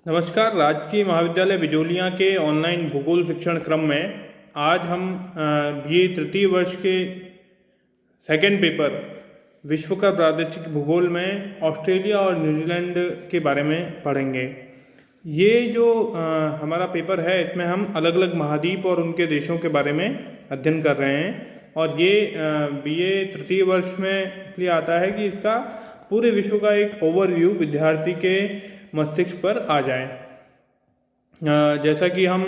नमस्कार। राजकीय महाविद्यालय बिजोलियाँ के ऑनलाइन भूगोल शिक्षण क्रम में आज हम बीए तृतीय वर्ष के सेकंड पेपर विश्व का प्रादेशिक भूगोल में ऑस्ट्रेलिया और न्यूजीलैंड के बारे में पढ़ेंगे। ये जो हमारा पेपर है, इसमें हम अलग अलग महाद्वीप और उनके देशों के बारे में अध्ययन कर रहे हैं। और ये बीए तृतीय वर्ष में इसलिए आता है कि इसका पूरे विश्व का एक ओवरव्यू विद्यार्थी के मस्तिष्क पर आ जाए। जैसा कि हम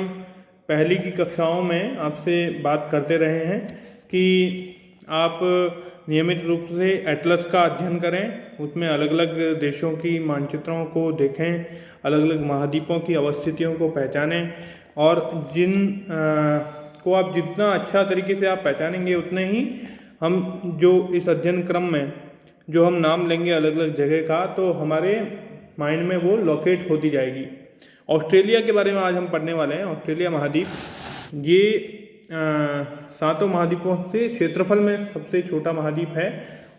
पहली की कक्षाओं में आपसे बात करते रहे हैं कि आप नियमित रूप से एटलस का अध्ययन करें, उसमें अलग अलग देशों की मानचित्रों को देखें, अलग अलग महाद्वीपों की अवस्थितियों को पहचानें और जिन को आप जितना अच्छा तरीके से आप पहचानेंगे उतने ही हम जो इस अध्ययन क्रम में जो हम नाम लेंगे अलग अलग जगह का, तो हमारे माइंड में वो लोकेट होती जाएगी। ऑस्ट्रेलिया के बारे में आज हम पढ़ने वाले हैं। ऑस्ट्रेलिया महाद्वीप ये 7 महाद्वीपों से क्षेत्रफल में सबसे छोटा महाद्वीप है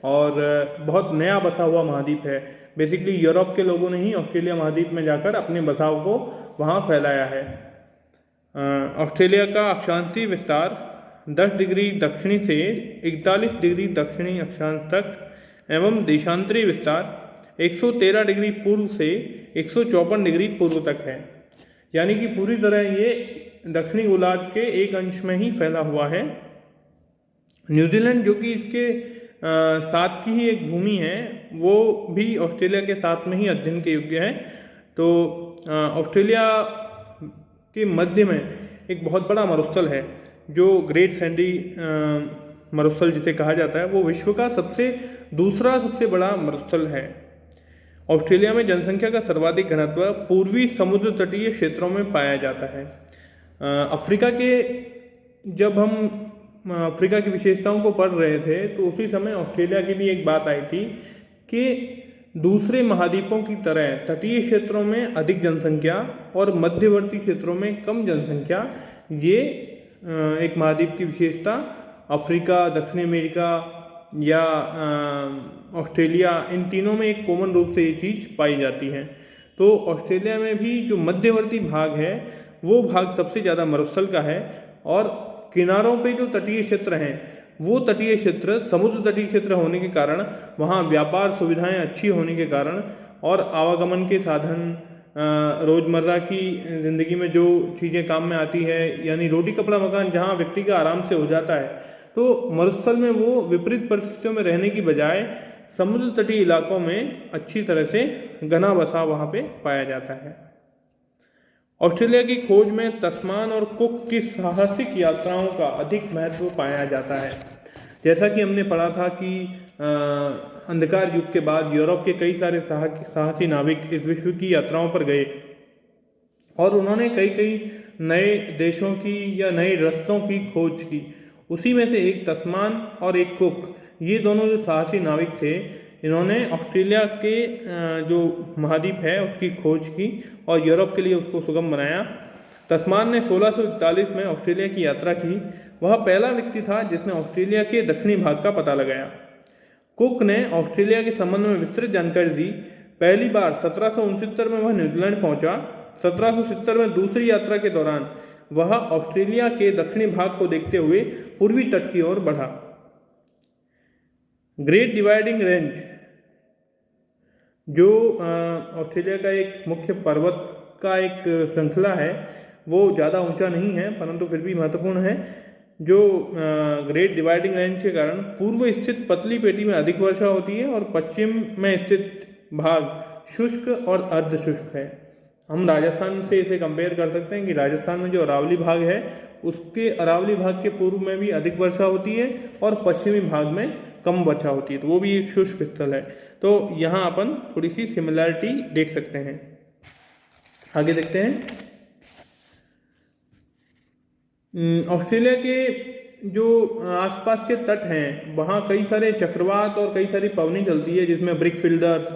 और बहुत नया बसा हुआ महाद्वीप है। बेसिकली यूरोप के लोगों ने ही ऑस्ट्रेलिया महाद्वीप में जाकर अपने बसाव को वहाँ फैलाया है। ऑस्ट्रेलिया का अक्षांशीय विस्तार 10 डिग्री दक्षिणी से 41 डिग्री दक्षिणी अक्षांश तक एवं देशांतरी विस्तार 113 डिग्री पूर्व से 154 डिग्री पूर्व तक है। यानी कि पूरी तरह ये दक्षिणी गोलार्ध के एक अंश में ही फैला हुआ है। न्यूजीलैंड जो कि इसके साथ की ही एक भूमि है, वो भी ऑस्ट्रेलिया के साथ में ही अध्ययन के योग्य है। तो ऑस्ट्रेलिया के मध्य में एक बहुत बड़ा मरुस्थल है जो ग्रेट सैंडी मरुस्थल जिसे कहा जाता है, वो विश्व का दूसरा सबसे बड़ा मरुस्थल है। ऑस्ट्रेलिया में जनसंख्या का सर्वाधिक घनत्व पूर्वी समुद्र तटीय क्षेत्रों में पाया जाता है। जब हम अफ्रीका की विशेषताओं को पढ़ रहे थे तो उसी समय ऑस्ट्रेलिया की भी एक बात आई थी कि दूसरे महाद्वीपों की तरह तटीय क्षेत्रों में अधिक जनसंख्या और मध्यवर्ती क्षेत्रों में कम जनसंख्या, ये एक महाद्वीप की विशेषता अफ्रीका, दक्षिण अमेरिका या ऑस्ट्रेलिया, इन तीनों में एक कॉमन रूप से ये चीज़ पाई जाती है। तो ऑस्ट्रेलिया में भी जो मध्यवर्ती भाग है वो भाग सबसे ज़्यादा मरुस्थल का है और किनारों पे जो तटीय क्षेत्र हैं वो तटीय क्षेत्र समुद्र तटीय क्षेत्र होने के कारण वहाँ व्यापार सुविधाएं अच्छी होने के कारण और आवागमन के साधन, रोज़मर्रा की ज़िंदगी में जो चीज़ें काम में आती है, यानी रोटी कपड़ा मकान जहाँ व्यक्ति का आराम से हो जाता है, तो मरुस्थल में वो विपरीत परिस्थितियों में रहने की बजाय समुद्र तटीय इलाकों में अच्छी तरह से घना बसा वहाँ पे पाया जाता है। ऑस्ट्रेलिया की खोज में तस्मान और कुक की साहसिक यात्राओं का अधिक महत्व पाया जाता है। जैसा कि हमने पढ़ा था कि अंधकार युग के बाद यूरोप के कई सारे साहसी नाविक इस विश्व की यात्राओं पर गए और उन्होंने कई नए देशों की या नए रास्तों की खोज की। उसी में से एक तस्मान और एक कुक, ये दोनों जो साहसी नाविक थे, इन्होंने ऑस्ट्रेलिया के जो महाद्वीप है उसकी खोज की और यूरोप के लिए उसको सुगम बनाया। तस्मान ने 1641 में ऑस्ट्रेलिया की यात्रा की। वह पहला व्यक्ति था जिसने ऑस्ट्रेलिया के दक्षिणी भाग का पता लगाया। कुक ने ऑस्ट्रेलिया के संबंध में विस्तृत जानकारी दी। पहली बार 1769 में वह न्यूजीलैंड पहुंचा। 1770 में दूसरी यात्रा के दौरान वह ऑस्ट्रेलिया के दक्षिणी भाग को देखते हुए पूर्वी तट की ओर बढ़ा। ग्रेट डिवाइडिंग रेंज जो ऑस्ट्रेलिया का एक मुख्य पर्वत का एक श्रृंखला है, वो ज़्यादा ऊंचा नहीं है परंतु फिर भी महत्वपूर्ण है। जो ग्रेट डिवाइडिंग रेंज के कारण पूर्व स्थित पतली पेटी में अधिक वर्षा होती है और पश्चिम में स्थित भाग शुष्क और अर्ध शुष्क है। हम राजस्थान से इसे कंपेयर कर सकते हैं कि राजस्थान में जो अरावली भाग है उसके अरावली भाग के पूर्व में भी अधिक वर्षा होती है और पश्चिमी भाग में कम वर्षा होती है, तो वो भी एक शुष्क स्थल है। तो यहाँ अपन थोड़ी सी सिमिलैरिटी देख सकते हैं। आगे देखते हैं। ऑस्ट्रेलिया के जो आसपास के तट हैं वहाँ कई सारे चक्रवात और कई सारी पवनी चलती है, जिसमें ब्रिक फिल्डर्स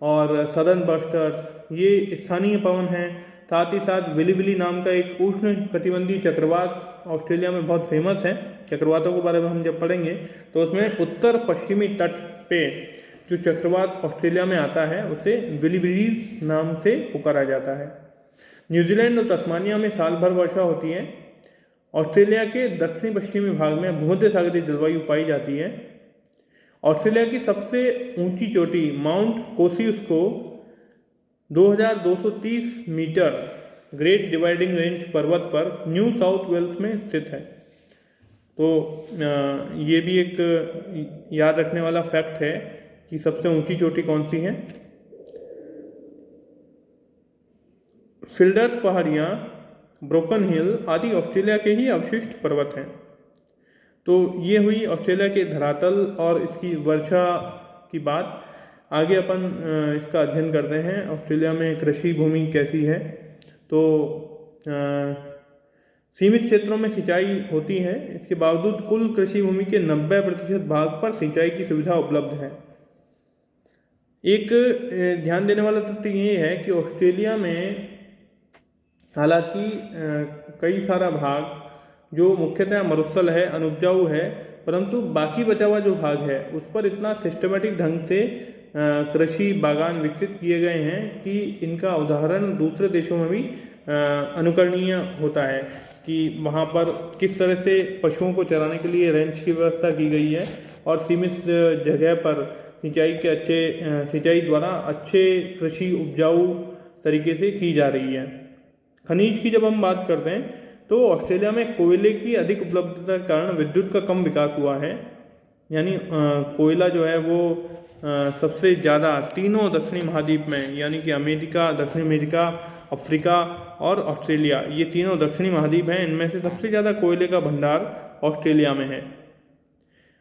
और सदर्न बस्टर्स ये स्थानीय पवन हैं। साथ ही साथ विली नाम का एक उष्ण कटिबंधीय चक्रवात ऑस्ट्रेलिया में बहुत फेमस है। चक्रवातों के बारे में हम जब पढ़ेंगे तो उसमें उत्तर पश्चिमी तट पे जो चक्रवात ऑस्ट्रेलिया में आता है उसे विलिबरीज नाम से पुकारा जाता है। न्यूजीलैंड और तस्मानिया में साल भर वर्षा होती है। ऑस्ट्रेलिया के दक्षिणी पश्चिमी भाग में भूमध्यसागरीय जलवायु पाई जाती है। ऑस्ट्रेलिया की सबसे ऊंची चोटी Mount Kosciuszko 2230 metre Great Dividing Range पर्वत पर न्यू साउथ वेल्स में स्थित है। तो ये भी एक याद रखने वाला फैक्ट है कि सबसे ऊंची चोटी कौन सी है। फिल्डर्स पहाड़ियाँ, ब्रोकन हिल आदि ऑस्ट्रेलिया के ही अवशिष्ट पर्वत हैं। तो ये हुई ऑस्ट्रेलिया के धरातल और इसकी वर्षा की बात। आगे अपन इसका अध्ययन करते हैं ऑस्ट्रेलिया में कृषि भूमि कैसी है। तो सीमित क्षेत्रों में सिंचाई होती है, इसके बावजूद कुल कृषि भूमि के 90% भाग पर सिंचाई की सुविधा उपलब्ध है। एक ध्यान देने वाला तथ्य ये है कि ऑस्ट्रेलिया में हालांकि कई सारा भाग जो मुख्यतः मरुस्थल है, अनुपजाऊ है, परंतु बाकी बचा हुआ जो भाग है उस पर इतना सिस्टमेटिक ढंग से कृषि बागान विकसित किए गए हैं कि इनका उदाहरण दूसरे देशों में भी अनुकरणीय होता है कि वहाँ पर किस तरह से पशुओं को चराने के लिए रेंच की व्यवस्था की गई है और सीमित जगह पर सिंचाई द्वारा अच्छे कृषि उपजाऊ तरीके से की जा रही है। खनिज की जब हम बात करते हैं तो ऑस्ट्रेलिया में कोयले की अधिक उपलब्धता के कारण विद्युत का कम विकास हुआ है। यानी कोयला जो है वो सबसे ज़्यादा तीनों दक्षिणी महाद्वीप में, यानी कि अमेरिका, दक्षिण अमेरिका, अफ्रीका और ऑस्ट्रेलिया, ये तीनों दक्षिणी महाद्वीप हैं, इनमें से सबसे ज़्यादा कोयले का भंडार ऑस्ट्रेलिया में है।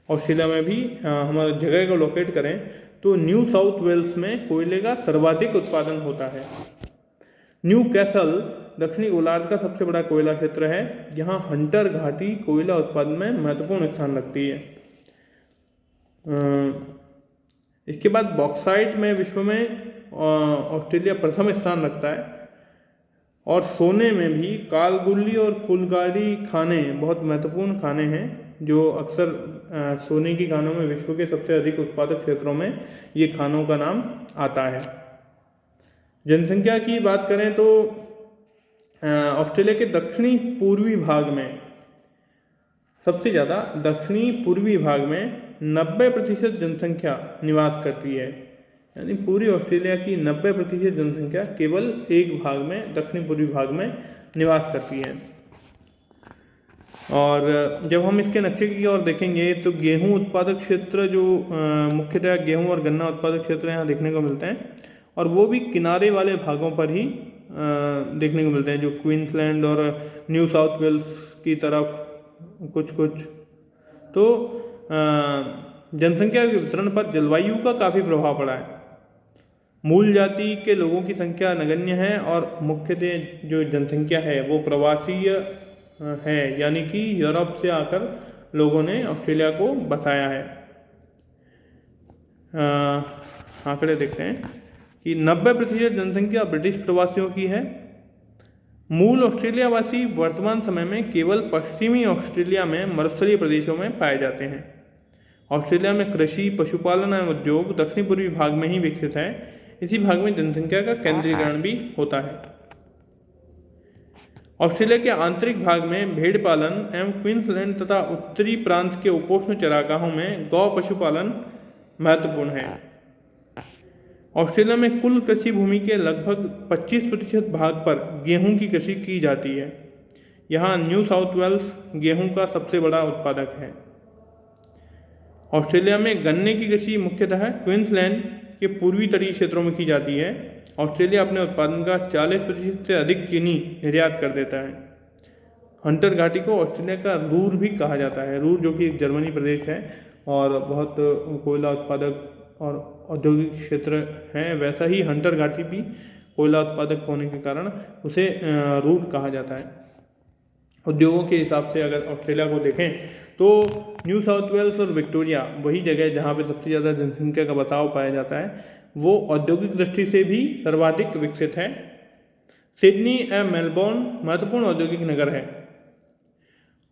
ऑस्ट्रेलिया में भी हमारे जगह को लोकेट करें तो न्यू साउथ वेल्स में कोयले का सर्वाधिक उत्पादन होता है। न्यू कैसल दक्षिणी गोलार्ध का सबसे बड़ा कोयला क्षेत्र है, जहां हंटर घाटी कोयला उत्पादन में महत्वपूर्ण स्थान रखती है। इसके बाद बॉक्साइट में विश्व में ऑस्ट्रेलिया प्रथम स्थान रखता है और सोने में भी कालगुल्ली और कुलगाड़ी खाने बहुत महत्वपूर्ण खाने हैं, जो अक्सर सोने की खानों में विश्व के सबसे अधिक उत्पादक क्षेत्रों में ये खानों का नाम आता है। जनसंख्या की बात करें तो ऑस्ट्रेलिया के दक्षिणी पूर्वी भाग में सबसे ज़्यादा दक्षिणी पूर्वी भाग में 90% जनसंख्या निवास करती है। यानी पूरी ऑस्ट्रेलिया की 90% जनसंख्या केवल एक भाग में, दक्षिणी पूर्वी भाग में निवास करती है। और जब हम इसके नक्शे की ओर देखेंगे तो गेहूं उत्पादक क्षेत्र जो मुख्यतः गेहूं और गन्ना उत्पादक क्षेत्र यहाँ देखने को मिलते हैं, और वो भी किनारे वाले भागों पर ही देखने को मिलते हैं, जो क्वींसलैंड और न्यू साउथ वेल्स की तरफ कुछ कुछ। तो जनसंख्या के वितरण पर जलवायु का काफ़ी प्रभाव पड़ा है। मूल जाति के लोगों की संख्या नगण्य है और मुख्यतः जो जनसंख्या है वो प्रवासीय है, यानी कि यूरोप से आकर लोगों ने ऑस्ट्रेलिया को बसाया है। आंकड़े देखते हैं कि 90% जनसंख्या ब्रिटिश प्रवासियों की है। मूल ऑस्ट्रेलियावासी वर्तमान समय में केवल पश्चिमी ऑस्ट्रेलिया में मरुस्थलीय प्रदेशों में पाए जाते हैं। ऑस्ट्रेलिया में कृषि, पशुपालन एवं उद्योग दक्षिण पूर्वी भाग में ही विकसित है। इसी भाग में जनसंख्या का केंद्रीकरण भी होता है। ऑस्ट्रेलिया के आंतरिक भाग में भेड़ पालन एवं क्वींसलैंड तथा उत्तरी प्रांत के उपोष्ण चरागाहों में गौ पशुपालन महत्वपूर्ण है। ऑस्ट्रेलिया में कुल कृषि भूमि के लगभग 25% भाग पर गेहूं की कृषि की जाती है। यहाँ न्यू साउथ वेल्स गेहूं का सबसे बड़ा उत्पादक है। ऑस्ट्रेलिया में गन्ने की कृषि मुख्यतः क्वींसलैंड के पूर्वी तटीय क्षेत्रों में की जाती है। ऑस्ट्रेलिया अपने उत्पादन का 40% से अधिक चीनी निर्यात कर देता है। हंटर घाटी को ऑस्ट्रेलिया का रूर भी कहा जाता है। रूर जो कि एक जर्मनी प्रदेश है और बहुत कोयला उत्पादक और औद्योगिक क्षेत्र है, वैसा ही हंटर घाटी भी कोयला उत्पादक होने के कारण उसे रूर कहा जाता है। उद्योगों के हिसाब से अगर ऑस्ट्रेलिया को देखें तो न्यू साउथ वेल्स और विक्टोरिया वही जगह जहाँ पे सबसे ज़्यादा जनसंख्या का बसाव पाया जाता है, वो औद्योगिक दृष्टि से भी सर्वाधिक विकसित है। सिडनी एवं मेलबोर्न महत्वपूर्ण औद्योगिक नगर है।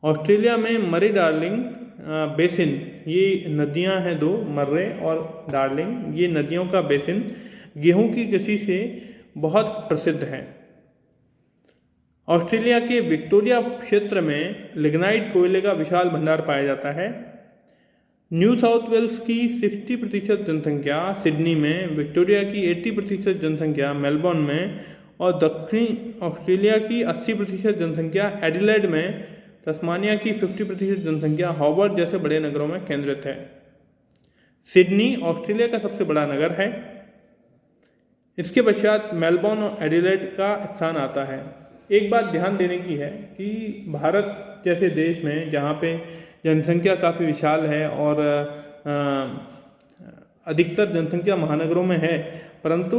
ऑस्ट्रेलिया में मरे डार्लिंग बेसिन, ये नदियां हैं दो, मर्रे और डार्लिंग, ये नदियों का बेसिन गेहूं की कृषि से बहुत प्रसिद्ध है। ऑस्ट्रेलिया के विक्टोरिया क्षेत्र में लिग्नाइट कोयले का विशाल भंडार पाया जाता है। न्यू साउथ वेल्स की 60% जनसंख्या सिडनी में, विक्टोरिया की 80% जनसंख्या मेलबोर्न में और दक्षिणी ऑस्ट्रेलिया की 80% जनसंख्या एडिलेड में, तस्मानिया की 50% जनसंख्या हॉबार्ट जैसे बड़े नगरों में केंद्रित है। सिडनी ऑस्ट्रेलिया का सबसे बड़ा नगर है। इसके पश्चात मेलबोर्न और एडिलेड का स्थान आता है। एक बात ध्यान देने की है कि भारत जैसे देश में जहाँ पे जनसंख्या काफ़ी विशाल है और अधिकतर जनसंख्या महानगरों में है, परंतु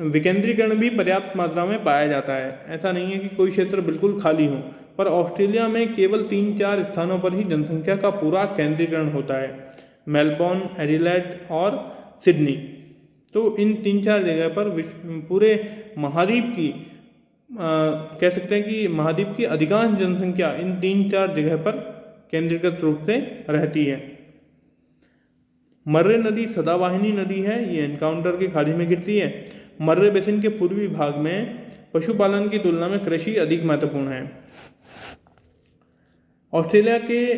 विकेंद्रीकरण भी पर्याप्त मात्रा में पाया जाता है। ऐसा नहीं है कि कोई क्षेत्र बिल्कुल खाली हो, पर ऑस्ट्रेलिया में केवल 3-4 स्थानों पर ही जनसंख्या का पूरा केंद्रीकरण होता है, मेलबोर्न, एडिलेड और सिडनी। तो इन 3-4 जगह पर पूरे महाद्वीप की कह सकते हैं कि महाद्वीप की अधिकांश जनसंख्या इन 3-4 जगह पर केंद्रीकृत रूप से रहती है। मर्रे नदी सदावाहिनी नदी है, ये एनकाउंटर की खाड़ी में गिरती है। मर्रे बेसिन के पूर्वी भाग में पशुपालन की तुलना में कृषि अधिक महत्वपूर्ण है। ऑस्ट्रेलिया के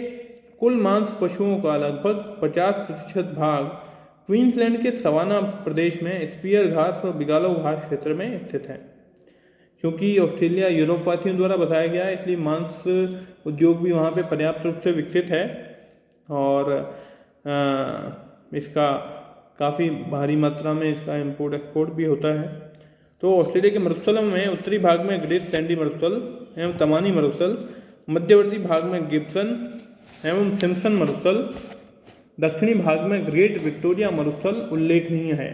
कुल मांस पशुओं का लगभग 50% भाग क्वींसलैंड के सवाना प्रदेश में स्पीयर घास और बिगालो घास क्षेत्र में स्थित है। क्योंकि ऑस्ट्रेलिया यूरोपवासियों द्वारा बसाया गया है, इसलिए मांस उद्योग भी वहाँ पे पर्याप्त रूप से विकसित है और इसका काफ़ी भारी मात्रा में इसका इंपोर्ट एक्सपोर्ट भी होता है। तो ऑस्ट्रेलिया के मरुस्थलों में उत्तरी भाग में ग्रेट सैंडी मरुस्थल एवं तमानी मरुस्थल, मध्यवर्ती भाग में गिब्सन एवं सिम्पसन मरुस्थल, दक्षिणी भाग में ग्रेट विक्टोरिया मरुस्थल उल्लेखनीय है।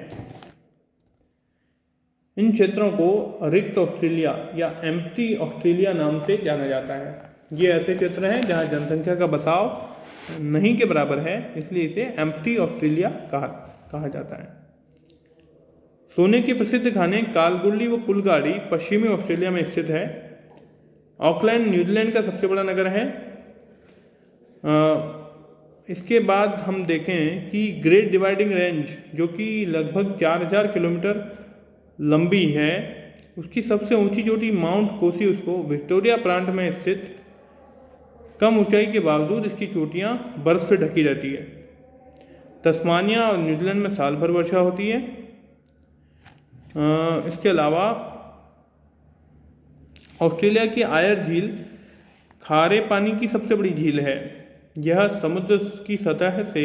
इन क्षेत्रों को रिक्त ऑस्ट्रेलिया या एम्प्टी ऑस्ट्रेलिया नाम से जाना जाता है। ये ऐसे क्षेत्र हैं जहाँ जनसंख्या का बसाव नहीं के बराबर है, इसलिए इसे एम्प्टी ऑस्ट्रेलिया कहा जाता है। सोने के प्रसिद्ध खाने कालगुल्ली व पुलगाड़ी पश्चिमी ऑस्ट्रेलिया में स्थित है। ऑकलैंड न्यूजीलैंड का सबसे बड़ा नगर है। इसके बाद हम देखें कि ग्रेट डिवाइडिंग रेंज जो कि लगभग 4000 किलोमीटर लंबी है, उसकी सबसे ऊंची चोटी माउंट कोसी उसको विक्टोरिया प्रांत में स्थित, कम ऊंचाई के बावजूद इसकी चोटियां बर्फ से ढकी रहती है। तस्मानिया और न्यूजीलैंड में साल भर वर्षा होती है। इसके अलावा ऑस्ट्रेलिया की आयर झील खारे पानी की सबसे बड़ी झील है। यह समुद्र की सतह से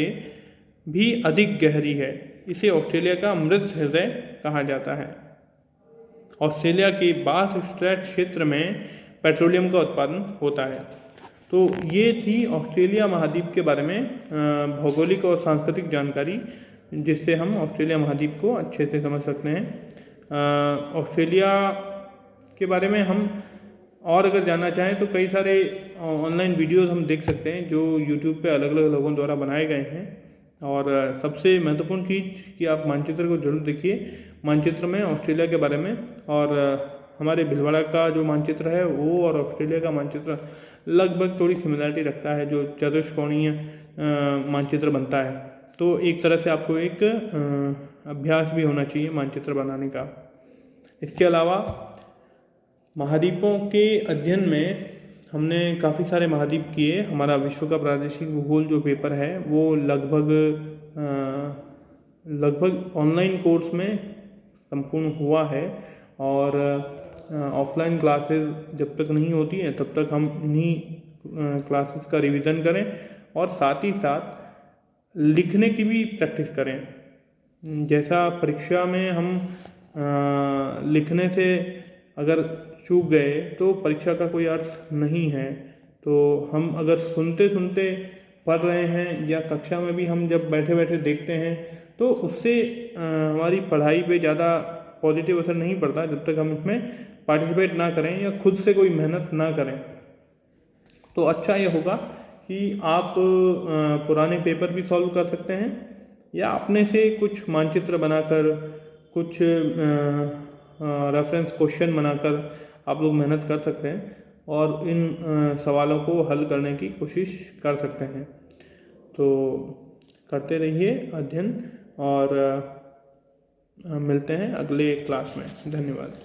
भी अधिक गहरी है। इसे ऑस्ट्रेलिया का मृत हृदय कहा जाता है। ऑस्ट्रेलिया के बास स्ट्रेट क्षेत्र में पेट्रोलियम का उत्पादन होता है। तो ये थी ऑस्ट्रेलिया महाद्वीप के बारे में भौगोलिक और सांस्कृतिक जानकारी, जिससे हम ऑस्ट्रेलिया महाद्वीप को अच्छे से समझ सकते हैं। ऑस्ट्रेलिया के बारे में हम और अगर जानना चाहें तो कई सारे ऑनलाइन वीडियोस हम देख सकते हैं जो यूट्यूब पे अलग अलग लोगों द्वारा बनाए गए हैं। और सबसे महत्वपूर्ण चीज़ कि आप मानचित्र को जरूर देखिए। मानचित्र में ऑस्ट्रेलिया के बारे में और हमारे भीलवाड़ा का जो मानचित्र है वो और ऑस्ट्रेलिया का मानचित्र लगभग थोड़ी सिमिलरिटी रखता है, जो चतुष्कोणीय मानचित्र बनता है। तो एक तरह से आपको एक अभ्यास भी होना चाहिए मानचित्र बनाने का। इसके अलावा महाद्वीपों के अध्ययन में हमने काफ़ी सारे महाद्वीप किए। हमारा विश्व का प्रादेशिक भूगोल जो पेपर है वो लगभग ऑनलाइन कोर्स में संपूर्ण हुआ है और ऑफलाइन क्लासेस जब तक नहीं होती हैं तब तक हम इन्हीं क्लासेस का रिवीजन करें और साथ ही साथ लिखने की भी प्रैक्टिस करें। जैसा परीक्षा में हम लिखने से अगर चूक गए तो परीक्षा का कोई अर्थ नहीं है। तो हम अगर सुनते सुनते पढ़ रहे हैं या कक्षा में भी हम जब बैठे बैठे देखते हैं तो उससे हमारी पढ़ाई पे ज़्यादा पॉजिटिव असर नहीं पड़ता जब तक हम इसमें पार्टिसिपेट ना करें या खुद से कोई मेहनत ना करें। तो अच्छा ये होगा कि आप पुराने पेपर भी सॉल्व कर सकते हैं या अपने से कुछ मानचित्र बनाकर कुछ रेफरेंस क्वेश्चन बनाकर आप लोग मेहनत कर सकते हैं और इन सवालों को हल करने की कोशिश कर सकते हैं। तो करते रहिए अध्ययन और मिलते हैं अगले क्लास में। धन्यवाद।